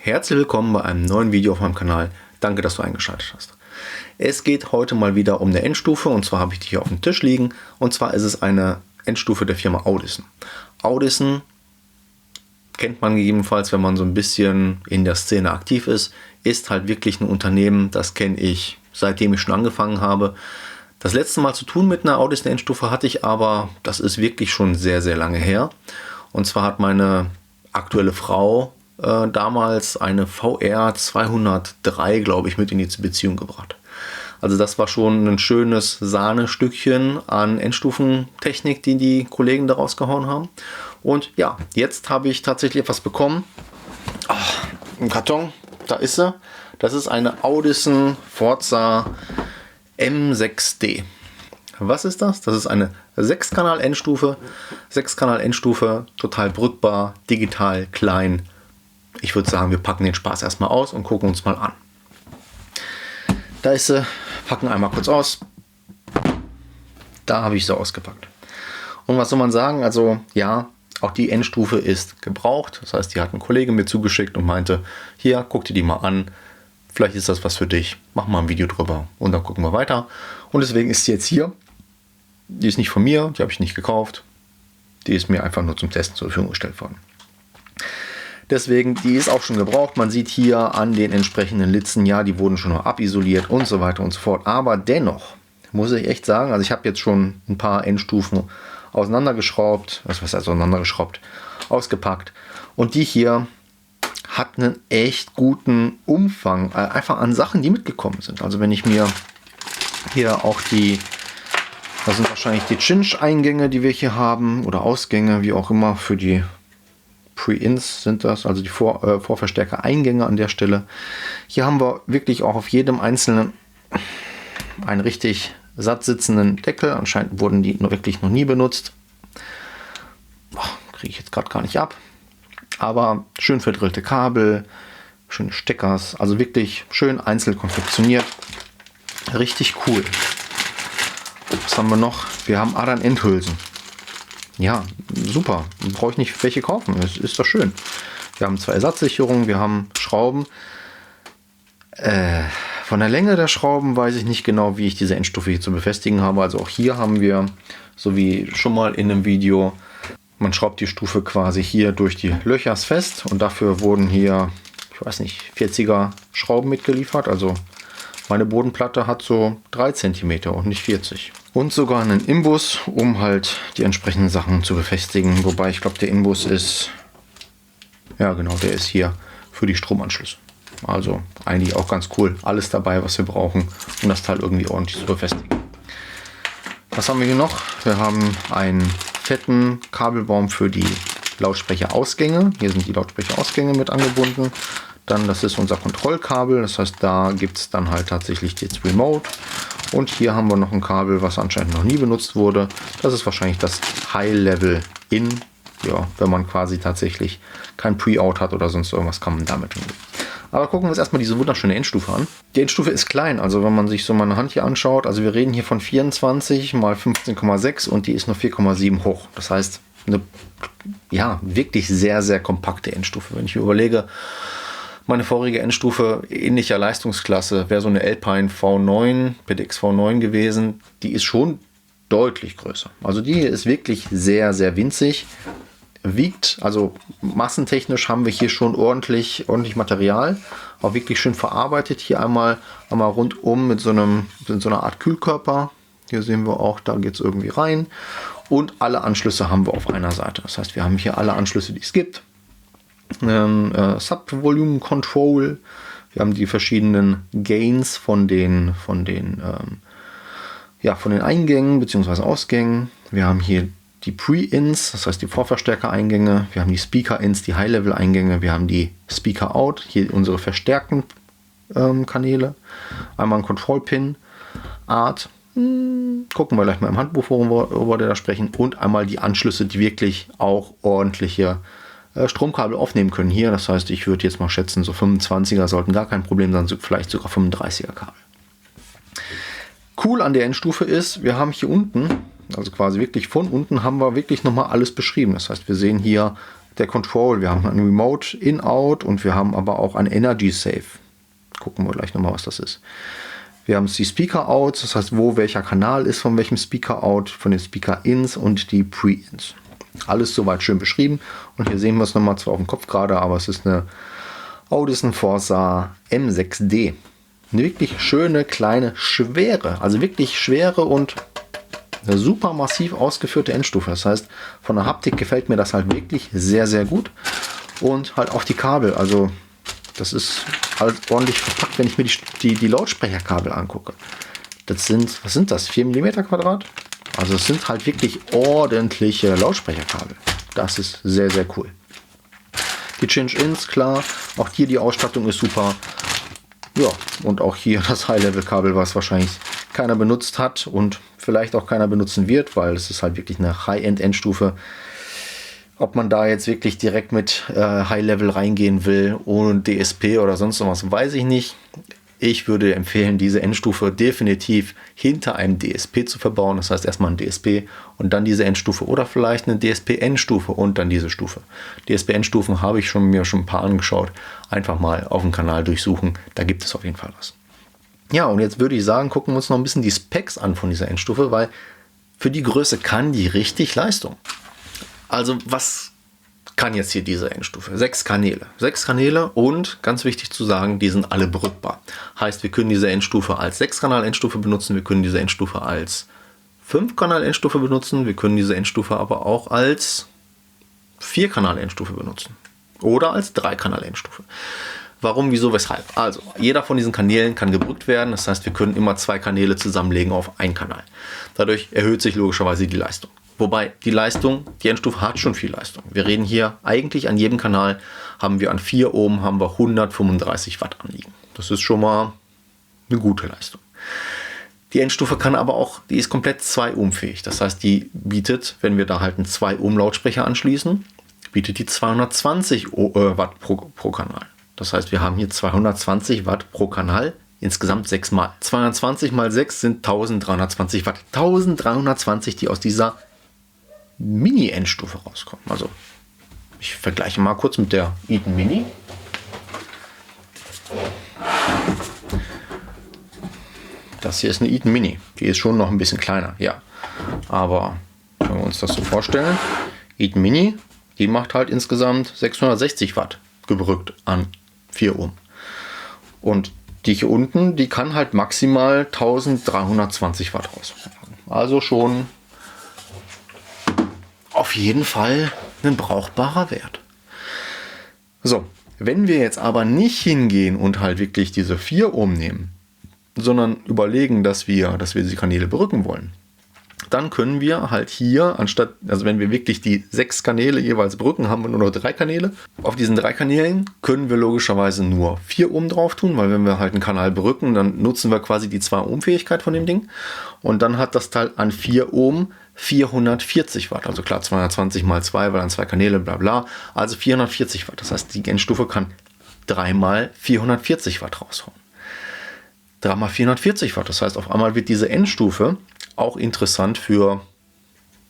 Herzlich willkommen bei einem neuen Video auf meinem Kanal. Danke, dass du eingeschaltet hast. Es geht heute mal wieder um eine Endstufe und zwar habe ich die hier auf dem Tisch liegen und zwar ist es eine Endstufe der Firma Audison. Audison kennt man gegebenenfalls, wenn man so ein bisschen in der Szene aktiv ist halt wirklich ein Unternehmen, das kenne ich seitdem ich schon angefangen habe. Das letzte Mal zu tun mit einer Audison Endstufe hatte ich aber, das ist wirklich schon sehr, sehr lange her. Und zwar hat meine aktuelle Frau damals eine VR 203, glaube ich, mit in die Beziehung gebracht. Also das war schon ein schönes Sahnestückchen an Endstufentechnik, die die Kollegen daraus gehauen haben. Und ja, jetzt habe ich tatsächlich etwas bekommen. Im Karton, da ist sie. Das ist eine Audison Forza M6D. Was ist das? Das ist eine 6-Kanal-Endstufe. 6-Kanal-Endstufe, total brückbar, digital, klein. Ich würde sagen, wir packen den Spaß erstmal aus und gucken uns mal an. Da ist sie. Packen einmal kurz aus. Da habe ich sie ausgepackt. Und was soll man sagen? Also ja, auch die Endstufe ist gebraucht. Das heißt, die hat ein Kollege mir zugeschickt und meinte, hier, guck dir die mal an. Vielleicht ist das was für dich. Mach mal ein Video drüber und dann gucken wir weiter. Und deswegen ist sie jetzt hier. Die ist nicht von mir, die habe ich nicht gekauft. Die ist mir einfach nur zum Testen zur Verfügung gestellt worden. Deswegen, die ist auch schon gebraucht. Man sieht hier an den entsprechenden Litzen, ja, die wurden schon noch abisoliert und so weiter und so fort. Aber dennoch muss ich echt sagen, also ich habe jetzt schon ein paar Endstufen auseinandergeschraubt, ausgepackt. Und die hier hat einen echt guten Umfang, einfach an Sachen, die mitgekommen sind. Also wenn ich mir hier auch das sind wahrscheinlich die Cinch-Eingänge, die wir hier haben, oder Ausgänge, wie auch immer, für die Pre-Ins sind das, also die Vorverstärker-Eingänge an der Stelle. Hier haben wir wirklich auch auf jedem einzelnen einen richtig satt sitzenden Deckel. Anscheinend wurden die wirklich noch nie benutzt. Kriege ich jetzt gerade gar nicht ab. Aber schön verdrillte Kabel, schöne Steckers, also wirklich schön einzeln konfektioniert. Richtig cool. Was haben wir noch? Wir haben Adern-Endhülsen. Ja, super. Brauche ich nicht welche kaufen. Ist doch schön. Wir haben 2 Ersatzsicherungen, wir haben Schrauben. Von der Länge der Schrauben weiß ich nicht genau, wie ich diese Endstufe hier zu befestigen habe. Also auch hier haben wir, so wie schon mal in einem Video, man schraubt die Stufe quasi hier durch die Löcher fest. Und dafür wurden hier, ich weiß nicht, 40er Schrauben mitgeliefert. Also meine Bodenplatte hat so 3 cm und nicht 40. Und sogar einen Imbus, um halt die entsprechenden Sachen zu befestigen. Wobei ich glaube, der Imbus ist, ja genau, der ist hier für die Stromanschlüsse. Also eigentlich auch ganz cool. Alles dabei, was wir brauchen, um das Teil irgendwie ordentlich zu befestigen. Was haben wir hier noch? Wir haben einen fetten Kabelbaum für die Lautsprecherausgänge. Hier sind die Lautsprecherausgänge mit angebunden. Dann, das ist unser Kontrollkabel. Das heißt, da gibt es dann halt tatsächlich jetzt Remote. Und hier haben wir noch ein Kabel, was anscheinend noch nie benutzt wurde. Das ist wahrscheinlich das High-Level-In. Ja, wenn man quasi tatsächlich kein Pre-Out hat oder sonst irgendwas, kann man damit umgehen. Aber gucken wir uns erstmal diese wunderschöne Endstufe an. Die Endstufe ist klein, also wenn man sich so meine Hand hier anschaut, also wir reden hier von 24 mal 15,6 und die ist nur 4,7 hoch. Das heißt, eine ja, wirklich sehr, sehr kompakte Endstufe. Wenn ich mir überlege, meine vorige Endstufe ähnlicher Leistungsklasse wäre so eine Alpine V9, PDX V9 gewesen. Die ist schon deutlich größer. Also die ist wirklich sehr, sehr winzig. Wiegt, also massentechnisch haben wir hier schon ordentlich Material. Auch wirklich schön verarbeitet. Hier einmal rundum mit so einer Art Kühlkörper. Hier sehen wir auch, da geht es irgendwie rein. Und alle Anschlüsse haben wir auf einer Seite. Das heißt, wir haben hier alle Anschlüsse, die es gibt. Sub-Volume Control. Wir haben die verschiedenen Gains von den Eingängen bzw. Ausgängen. Wir haben hier die Pre-Ins, das heißt die Vorverstärker-Eingänge. Wir haben die Speaker-Ins, die High-Level-Eingänge. Wir haben die Speaker-Out, hier unsere verstärkten Kanäle. Einmal ein Control-Pin, Art. Gucken wir gleich mal im Handbuch, worüber wir da sprechen. Und einmal die Anschlüsse, die wirklich auch ordentliche Stromkabel aufnehmen können hier. Das heißt, ich würde jetzt mal schätzen, so 25er sollten gar kein Problem sein, vielleicht sogar 35er Kabel. Cool an der Endstufe ist, wir haben hier unten, also quasi wirklich von unten, haben wir wirklich nochmal alles beschrieben. Das heißt, wir sehen hier der Control. Wir haben ein Remote In-Out und wir haben aber auch ein Energy Save. Gucken wir gleich nochmal, was das ist. Wir haben die Speaker Outs, das heißt, wo welcher Kanal ist von welchem Speaker Out, von den Speaker Ins und die Pre-Ins. Alles soweit schön beschrieben. Und hier sehen wir es nochmal zwar auf dem Kopf gerade, aber es ist eine Audison Forza M6D. Eine wirklich schöne, kleine, schwere, also wirklich schwere und eine super massiv ausgeführte Endstufe. Das heißt, von der Haptik gefällt mir das halt wirklich sehr, sehr gut. Und halt auch die Kabel, also das ist halt ordentlich verpackt, wenn ich mir die Lautsprecherkabel angucke. Das sind, was sind das, 4 mm Quadrat? Also es sind halt wirklich ordentliche Lautsprecherkabel. Das ist sehr, sehr cool. Die Change-Ins, klar, auch hier die Ausstattung ist super. Ja, und auch hier das High-Level-Kabel, was wahrscheinlich keiner benutzt hat und vielleicht auch keiner benutzen wird, weil es ist halt wirklich eine High-End-Endstufe. Ob man da jetzt wirklich direkt mit High-Level reingehen will, ohne DSP oder sonst was, weiß ich nicht. Ich würde empfehlen, diese Endstufe definitiv hinter einem DSP zu verbauen. Das heißt erstmal ein DSP und dann diese Endstufe oder vielleicht eine DSP-Endstufe und dann diese Stufe. DSP-Endstufen habe ich mir schon ein paar angeschaut. Einfach mal auf dem Kanal durchsuchen, da gibt es auf jeden Fall was. Ja, und jetzt würde ich sagen, gucken wir uns noch ein bisschen die Specs an von dieser Endstufe, weil für die Größe kann die richtig Leistung. Also was kann jetzt hier diese Endstufe? 6 Kanäle. 6 Kanäle und ganz wichtig zu sagen, die sind alle brückbar. Heißt, wir können diese Endstufe als 6-Kanal-Endstufe benutzen, wir können diese Endstufe als 5-Kanal-Endstufe benutzen, wir können diese Endstufe aber auch als 4-Kanal-Endstufe benutzen. Oder als 3-Kanal-Endstufe. Warum, wieso, weshalb? Also, jeder von diesen Kanälen kann gebrückt werden. Das heißt, wir können immer 2 Kanäle zusammenlegen auf einen Kanal. Dadurch erhöht sich logischerweise die Leistung. Wobei die Endstufe hat schon viel Leistung. Wir reden hier eigentlich an jedem Kanal, haben wir an 4 Ohm haben wir 135 Watt anliegen. Das ist schon mal eine gute Leistung. Die Endstufe kann aber auch, die ist komplett 2 Ohm fähig. Das heißt, die bietet, wenn wir da halt einen 2 Ohm Lautsprecher anschließen, bietet die 220 Watt pro Kanal. Das heißt, wir haben hier 220 Watt pro Kanal, insgesamt 6 mal. 220 mal 6 sind 1320 Watt. 1320, die aus dieser Mini-Endstufe rauskommen. Also ich vergleiche mal kurz mit der Eaton Mini. Das hier ist eine Eaton Mini. Die ist schon noch ein bisschen kleiner, ja. Aber wenn wir uns das so vorstellen, Eaton Mini, die macht halt insgesamt 660 Watt gebrückt an 4 Ohm. Und die hier unten, die kann halt maximal 1320 Watt rausbringen. Also schon auf jeden Fall ein brauchbarer Wert. So, wenn wir jetzt aber nicht hingehen und halt wirklich diese 4 Ohm nehmen, sondern überlegen, dass wir diese Kanäle berücken wollen, dann können wir halt hier, anstatt, also wenn wir wirklich die 6 Kanäle jeweils berücken, haben wir nur noch 3 Kanäle. Auf diesen 3 Kanälen können wir logischerweise nur 4 Ohm drauf tun, weil wenn wir halt einen Kanal berücken, dann nutzen wir quasi die 2 Ohm Fähigkeit von dem Ding. Und dann hat das Teil an 4 Ohm 440 Watt. Also klar 220 mal 2, weil dann 2 Kanäle, bla bla. Also 440 Watt. Das heißt, die Endstufe kann 3 mal 440 Watt raushauen. 3 mal 440 Watt. Das heißt, auf einmal wird diese Endstufe auch interessant für,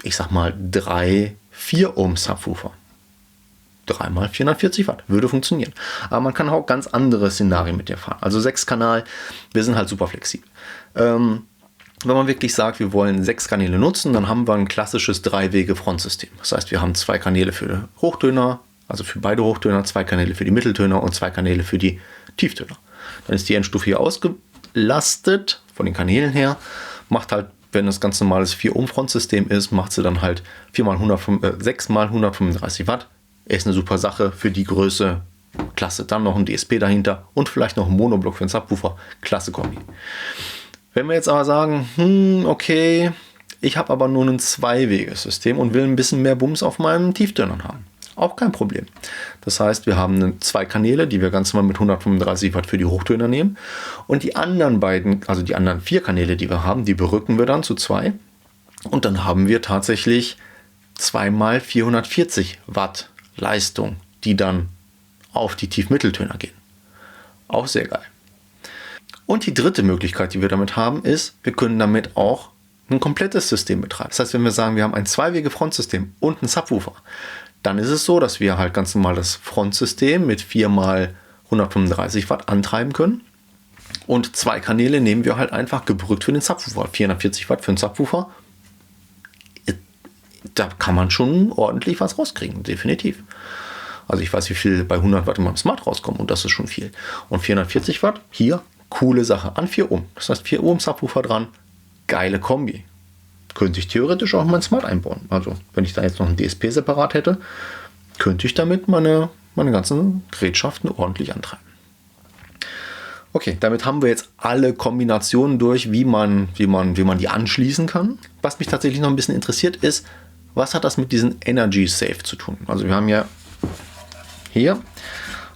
ich sag mal, 3, 4 Ohm Subwoofer. 3 mal 440 Watt. Würde funktionieren. Aber man kann auch ganz andere Szenarien mit der fahren. Also 6 Kanal, wir sind halt super flexibel. Wenn man wirklich sagt, wir wollen 6 Kanäle nutzen, dann haben wir ein klassisches 3-Wege-Frontsystem. Das heißt, wir haben 2 Kanäle für Hochtöner, also für beide Hochtöner, 2 Kanäle für die Mitteltöner und 2 Kanäle für die Tieftöner. Dann ist die Endstufe hier ausgelastet von den Kanälen her, macht halt, wenn das ganz normales 4-Ohm-Frontsystem ist, macht sie dann halt 6 mal 135 Watt. Ist eine super Sache für die Größe. Klasse. Dann noch ein DSP dahinter und vielleicht noch ein Monoblock für einen Subwoofer. Klasse Kombi. Wenn wir jetzt aber sagen, okay, ich habe aber nur ein 2-Wege-System und will ein bisschen mehr Bums auf meinen Tieftönern haben. Auch kein Problem. Das heißt, wir haben 2 Kanäle, die wir ganz normal mit 135 Watt für die Hochtöner nehmen. Und die anderen beiden, also die anderen 4 Kanäle, die wir haben, die berücken wir dann zu 2. Und dann haben wir tatsächlich 2 mal 440 Watt Leistung, die dann auf die Tiefmitteltöner gehen. Auch sehr geil. Und die dritte Möglichkeit, die wir damit haben, ist, wir können damit auch ein komplettes System betreiben. Das heißt, wenn wir sagen, wir haben ein 2-Wege-Frontsystem und einen Subwoofer, Dann ist es so, dass wir halt ganz normal das Frontsystem mit 4 mal 135 Watt antreiben können. Und 2 Kanäle nehmen wir halt einfach gebrückt für den Subwoofer. 440 Watt für den Subwoofer. Da kann man schon ordentlich was rauskriegen, definitiv. Also ich weiß, wie viel bei 100 Watt in meinem Smart rauskommt und das ist schon viel. Und 440 Watt, hier, coole Sache, an 4 Ohm. Das heißt 4 Ohm Subwoofer dran, geile Kombi. Könnte ich theoretisch auch in mein Smart einbauen. Also wenn ich da jetzt noch ein DSP separat hätte, könnte ich damit meine ganzen Gerätschaften ordentlich antreiben. Okay, damit haben wir jetzt alle Kombinationen durch, wie man die anschließen kann. Was mich tatsächlich noch ein bisschen interessiert ist, was hat das mit diesem Energy Safe zu tun? Also wir haben ja hier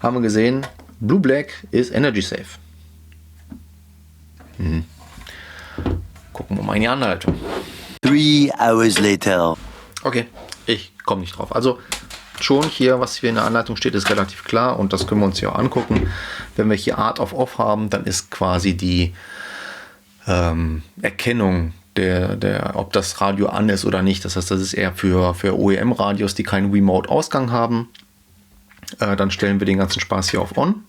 haben wir gesehen, Blue Black ist Energy Safe. Gucken wir mal in die Anleitung. 3 hours later. Okay, ich komme nicht drauf. Also schon hier, was hier in der Anleitung steht, ist relativ klar und das können wir uns hier auch angucken. Wenn wir hier Art of Off haben, dann ist quasi die Erkennung ob das Radio an ist oder nicht. Das heißt, das ist eher für OEM-Radios, die keinen Remote-Ausgang haben. Dann stellen wir den ganzen Spaß hier auf On.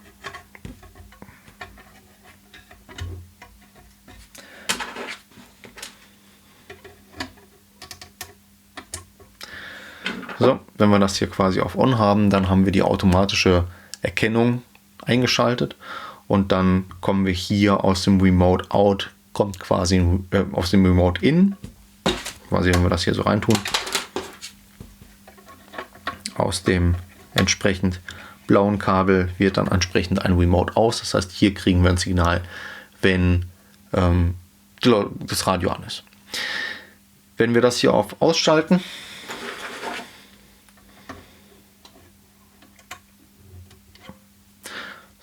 So, wenn wir das hier quasi auf On haben, dann haben wir die automatische Erkennung eingeschaltet und dann kommen wir hier aus dem Remote Out, kommt quasi aus dem Remote In, quasi wenn wir das hier so reintun, aus dem entsprechend blauen Kabel wird dann entsprechend ein Remote aus. Das heißt, hier kriegen wir ein Signal, wenn das Radio an ist. Wenn wir das hier auf Ausschalten,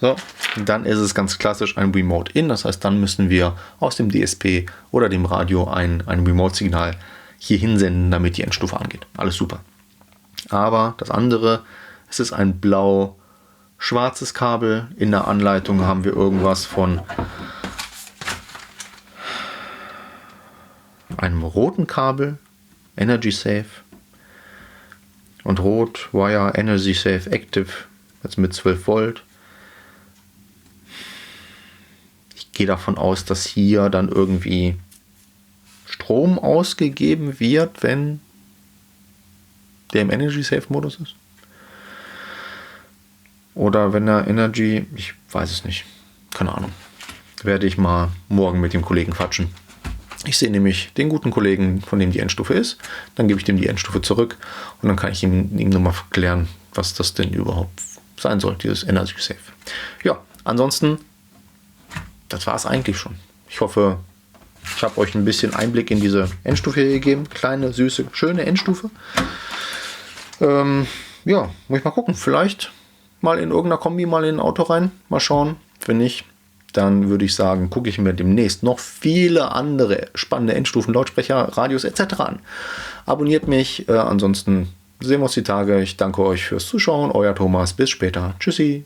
so, dann ist es ganz klassisch ein Remote In. Das heißt, dann müssen wir aus dem DSP oder dem Radio ein Remote-Signal hier hinsenden, damit die Endstufe angeht. Alles super. Aber das andere, es ist ein blau-schwarzes Kabel. In der Anleitung haben wir irgendwas von einem roten Kabel, Energy Safe, und rot, Wire, Energy Safe Active, jetzt mit 12 Volt. Ich gehe davon aus, dass hier dann irgendwie Strom ausgegeben wird, wenn der im Energy Safe Modus ist. Oder wenn er Energy, ich weiß es nicht, keine Ahnung. Werde ich mal morgen mit dem Kollegen quatschen. Ich sehe nämlich den guten Kollegen, von dem die Endstufe ist. Dann gebe ich dem die Endstufe zurück und dann kann ich ihm nochmal erklären, was das denn überhaupt sein soll, dieses Energy Safe. Ja, ansonsten, das war es eigentlich schon. Ich hoffe, ich habe euch ein bisschen Einblick in diese Endstufe hier gegeben. Kleine, süße, schöne Endstufe. Ja, muss ich mal gucken. Vielleicht mal in irgendeiner Kombi mal in ein Auto rein. Mal schauen. Wenn nicht, dann würde ich sagen, gucke ich mir demnächst noch viele andere spannende Endstufen, Lautsprecher, Radios etc. an. Abonniert mich. Ansonsten sehen wir uns die Tage. Ich danke euch fürs Zuschauen. Euer Thomas. Bis später. Tschüssi.